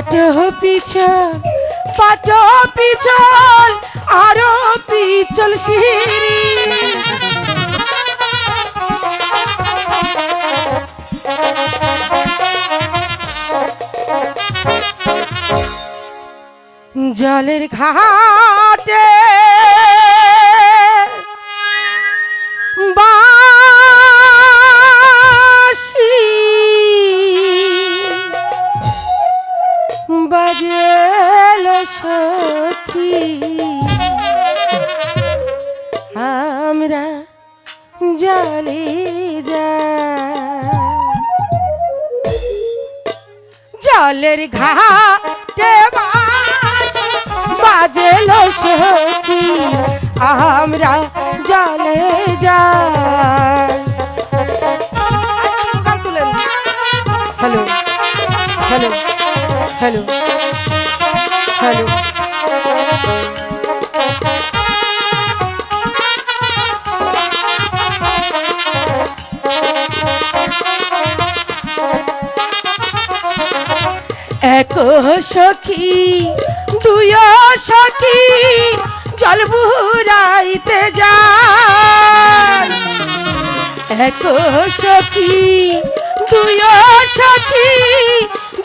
ঘাট পিছল পাট পিছল আরো পিছল সিঁড়ি জলের ঘাটে বাঁশি বাজেল সখী আমরা জলে যাই জলের ঘাটে বাজেল সখী আমরা জলে যাই হ্যালো হ্যালো হ্যালো হ্যালো এক সখী দুই সখী জল বুড়াইতে যায় এক সখী দুই সখী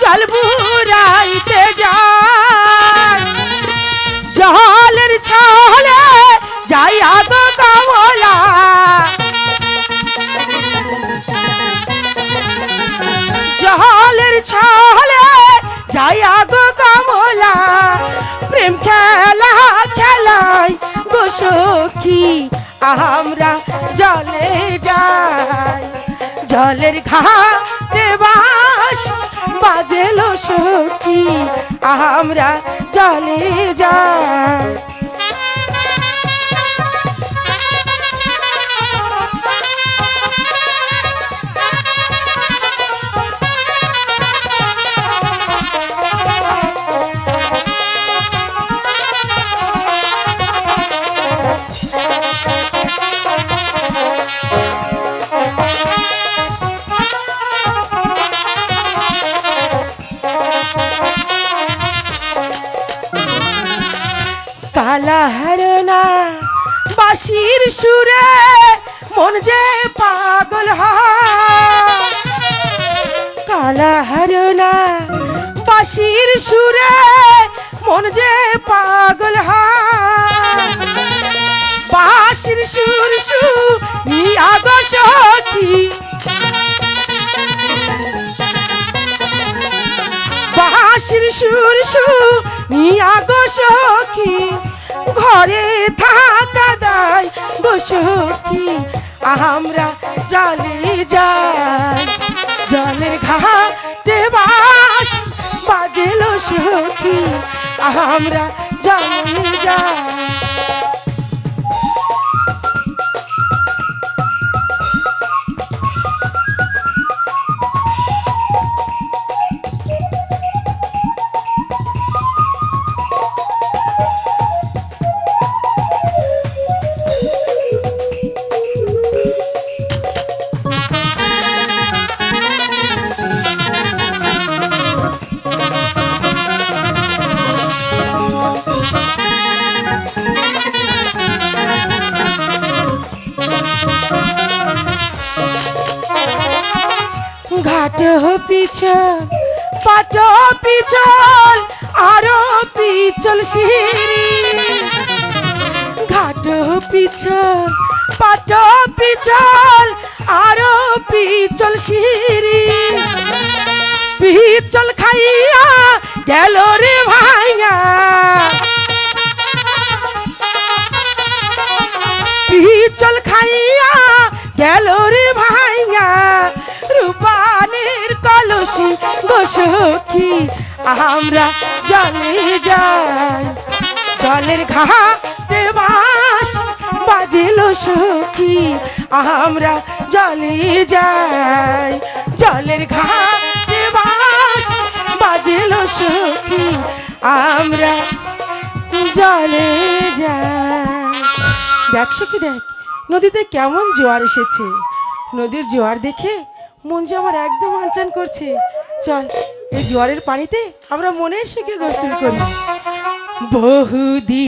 জল বুড়াইতে যায় জলের ছলে যাই আগো কমলা জলের ছলে যাই আগো কমলা প্রেম খেলা খেলাই গো সখী আমরা জলে যাই জলের ঘাটে বাজেল সখী আমরা জলে যাই কালা হারনা বাঁশির সুরে মন যে পাগল হয় কালা হারনা বাঁশির সুরে মন যে পাগল হয় বাঁশির সুর শুনিয়া গো সখী বাঁশির সুর শুনিয়া গো সখী ঘরে থাকা দায় গো সখী আমরা জলে যাই জলের ঘাটে বাজেল সখী আমরা জলে যাই ঘাট পিছল পাট পিছল আরো পিছল সিঁড়ি ঘাট পিছল পাট পিছল আরো পিছল সিঁড়ি পিছল খাইয়া গেল রে ভাইয়া পিছল খাইয়া গেল রে ভাইয়া রূপানের কলসি গো সখী আমরা জলে যাই জলের ঘাটে বাজেল সখী আমরা জলে যাই জলের ঘাটে বাজেল সখী আমরা জলে যাই দেখ সখী দেখ নদীতে কেমন জোয়ার এসেছে নদীর জোয়ার দেখে মন যে আমার একদম আনচান করছে চল এই জোয়ারের পানিতে আমরা মনের সুখে গোসল করি বহুদিন